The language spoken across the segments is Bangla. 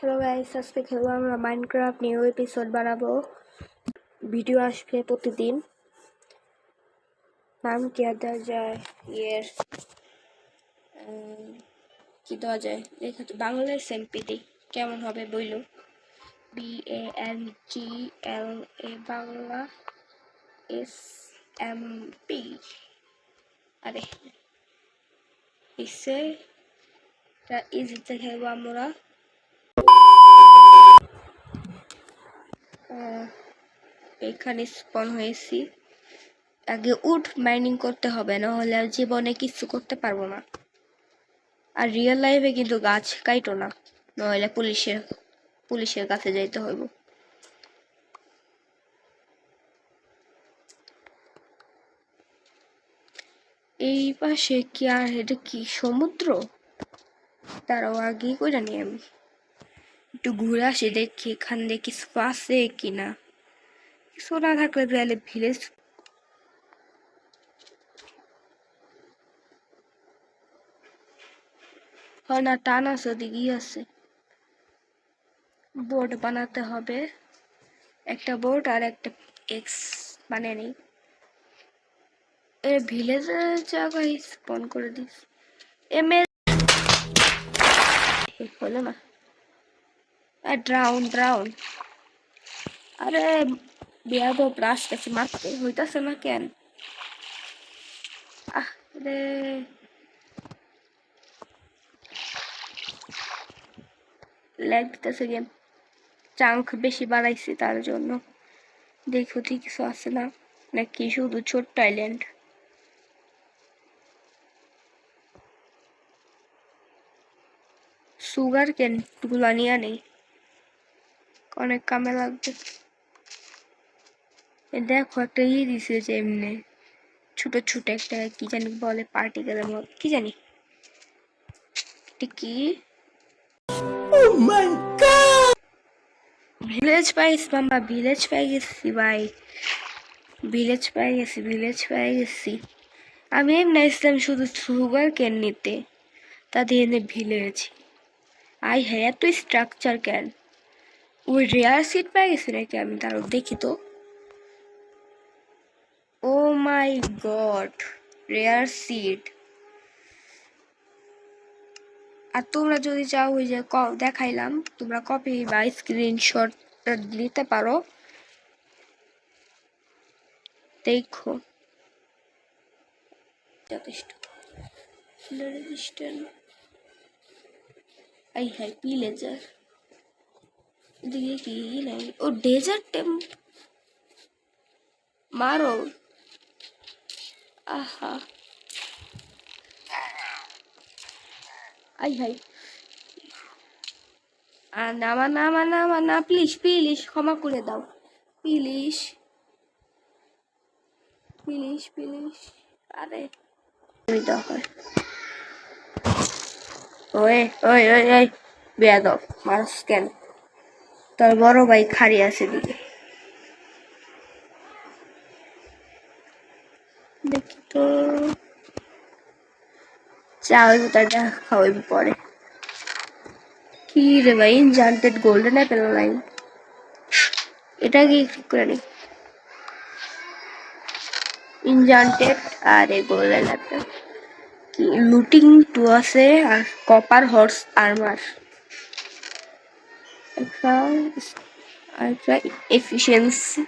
হ্যালো গাইস, আজকে খেলবো আমরা মাইনক্রাফট নিউ এপিসোড বানাবো। ভিডিও আসবে প্রতিদিন। নাম কি দেওয়া যায়? কি দেওয়া যায়? লেখা তো বাংলা এসএমপি দিই, কেমন হবে বইলো? BANGLA Bangla SMP. আরে ইসে ইজিতে খেলবো আমরা। এখানে স্পন হয়েছি। আগে উড মাইনিং করতে হবে, না হলে জীবনে কিছু করতে পারবো না। আর রিয়েল লাইফে কিন্তু গাছ কাইটো না, নইলে পুলিশের কাছে যাইতে হইব। এই পাশে কি আর এটা কি সমুদ্র? তারাও আগে করে নি আমি একটু ঘুরে আসি, দেখি এখান দিয়ে কিছু আছে কিনা। কিছু না থাকলে তাহলে ভিলেজ হয় না। টান আছে, ওদিকেই আছে। বোর্ড বানাতে হবে, একটা বোর্ড আর একটা এক্স বানিয়ে নেই। ভিলেজের জায়গায় স্পন করে দিস। হলো না। ড্রাউন। আরে বিয়া তো ব্রাশ কাছে মারতে হইতাছে না কেন? আরে ল্যাগ দিতেছে গেম। চাঙ্ক বেশি বাড়াইছি তার জন্য। দেখো ঠিক কিছু আছে না, নাকি শুধু ছোট্ট আইল্যান্ড? সুগার কেন গুলা নিয়ে নেই, অনেক কামে লাগবে। দেখো একটা দিছে যে এমনি ছোট ছোট একটা কি জানি বলে, পার্টিকেলের মতো কি জানি। কি ভিলেজ পাইস মাম্বা, ভিলেজ পাই গেছি ভাই, ভিলেজ পাই গেছি। আমি এমনি আসলাম শুধু সুগার কেন নিতে, তা দিয়ে ভিলেজ। হ্যাঁ, এত স্ট্রাকচার কেন? ওই রেয়ার সিট পাই গেছি নাকি আমি? তারও দেখি তো। ও মাই গড, রেয়ার সিট। আর তোমরা যদি চাও ওই যে দেখাইলাম, তোমরা কপি বা স্ক্রিনশট দিতে পারো, দেখো। যথেষ্ট। হাই পিলেজার এদিকে কি নাই? ও ডেজার্ট টেম্প মারো। আহা হাই নামা প্লিজ ক্ষমা করে দাও, প্লিজ। আরে হয় ওই বেয়াদব, মারস কেন? তোর বড় ভাই খাড়ি আছে দিকে, দেখি তো। চা হইব, তার খাওয়াইব পরে। কি রে ভাই, ইনজান্টেড গোল্ডেন অ্যাপেল লাইন, এটা কি ঠিক করে নি? ইনজান্টেড আরে গোল্ডেন অ্যাপেল কি? লুটিং 2 আছে আর কপার হর্স আর্মার। একটা এফিসিয়েন্সি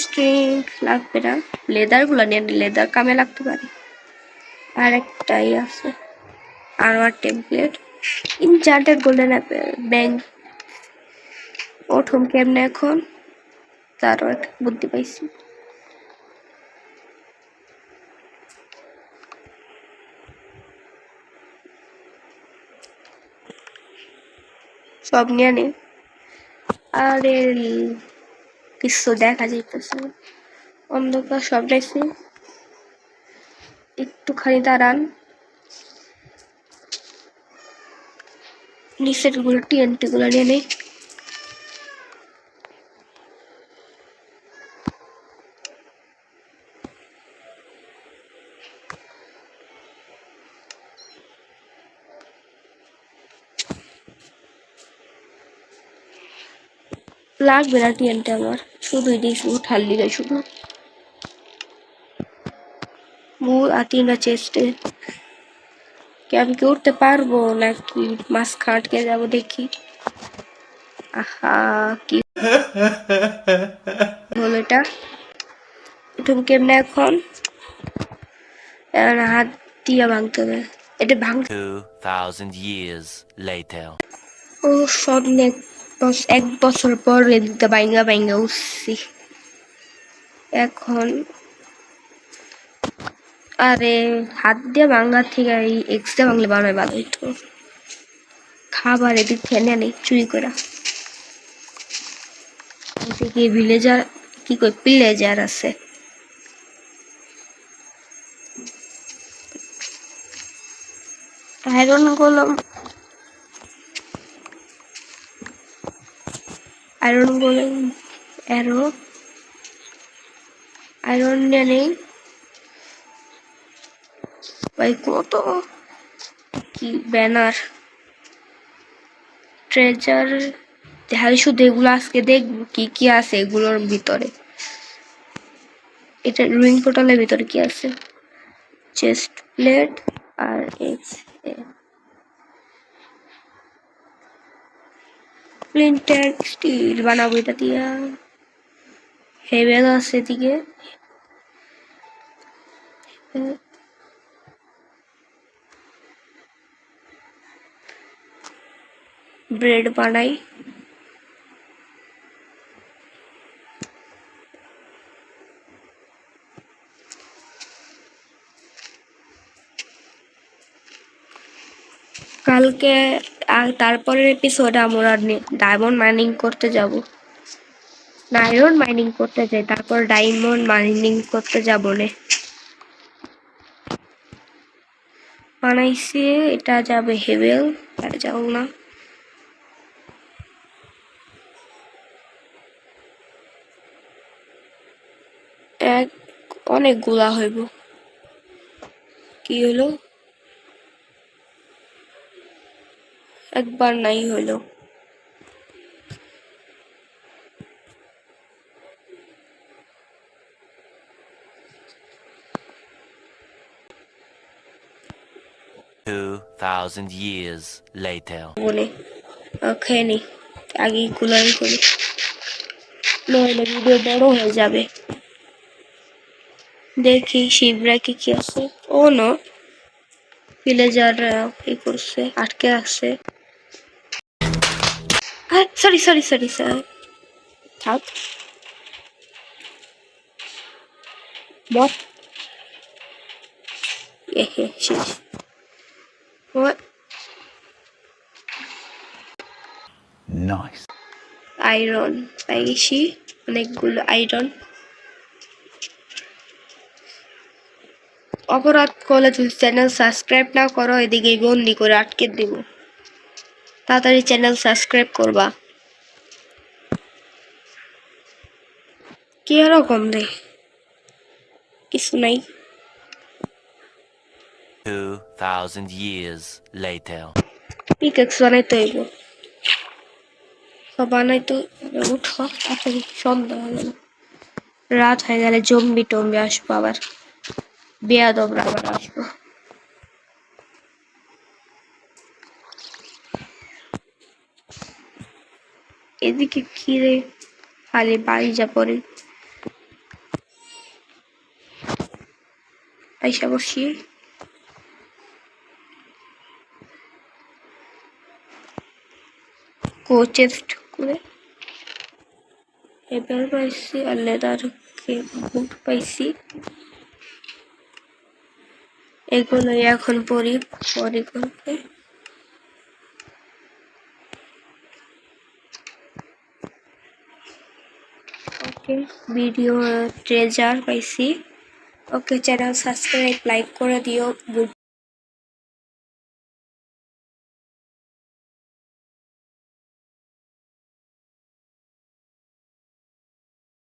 স্ট্রিং লাগবে না, লেদার গুলো নিয়ে, লেদার কামে লাগতে পারে। আর একটাই আছে armour template, enchanted golden apple bank. প্রথম কেমনে এখন? তারও একটা বুদ্ধি পাইছি। সব নিয়ে নে। আরে কিছু দেখা যাইতেছে, অন্ধকার সব দেখছি। একটুখানি দাঁড়ান, নিচের গুলো টিএনটি গুলো নিয়ে নেই। লাগবে না টিএনটা আমার, শুধু এটাই উঠার লিগে শুধু মূল আর 3টা চেস্টে। আমি কি উঠতে পারবো নাকি মাছ খাটকে যাবো দেখি। আহা কি হলো এটা, তুমি কেমনে এখন হাত দিয়ে ভাঙতে হবে এটা ভাঙ। 2000 years later. ও সব এক বছর পর এদিকটা বাইঙ্গা বাইঙ্গা উঠছি এখন। আরে হাত দিয়ে ভাঙার থেকে এই এক্সট্রা বাংলা বানায় ভালো হইতো। খাবার এদিক থেকে নেই চুরি করে এদিকে ভিলেজার কি কই পিলেজার আছে। Iron Ghulam iron Ghulam arrow iron নিয়ে নেই ভাই। কত কি ব্যানার ট্রেজার দেখাই, শুধু এগুলো আজকে দেখবো কি কি আছে এগুলোর ভিতরে। এটা রুইং পোর্টালের ভিতরে কি আছে, চেস্ট প্লেট আর প্লিন্টার স্টিল বানাবো এটা দিয়া। হেভেল আছে এদিকে, ব্রেড বানাই। কালকে তারপরের এপিসোডে আমরা ডায়মন্ড মাইনিং করতে যাব না, আয়রন মাইনিং করতে যাই, তারপর ডায়মন্ড মাইনিং করতে যাব নে। বানাইছি এটা যাবে হেভেল, আর যাও না এক অনেকগুলা হইব। কি হলো একবার নাই হইলো। $2,000 years later. বলে খেয়ে নি আগে গুলাই করি, নইলে ভিডিও বড় হয়ে যাবে। দেখি শিবরা কি আছে। ও নো ভিলেজার কি করছে, আটকে আছে। সরি সরি সরি স্যার, থাক বট শেষ। Nice. আয়রন পাই গেছি, অনেকগুলো আয়রন। অপরাধ করলে তুমি চ্যানেল সাবস্ক্রাইব না করো, এদিকে বন্দি করে আটকে দিব। তাড়াতাড়ি চ্যানেল সাবস্ক্রাইব করবা। কি এরকম রে, কিছু নাই। 2000 years later. পিকেক্স বানাইতে হইব, সব বানাইতে উঠো তাড়াতাড়ি, সন্ধ্যা হয়ে গেল, রাত হয়ে গেলে জম্বি টম্বি আসবো আবার, বেয়াদবরা আবার আসবো। এদিকে কি রে, খালি বাড়ি যা পরে আইসা বসি। চেস্ট করে এবার পাইছি আর লেদার বুট পাইছি, এগুলো এখন পরে করবে। ওকে ভিডিও ট্রেজার পাইছি। ওকে চ্যানেল সাবস্ক্রাইব লাইক করে দিও।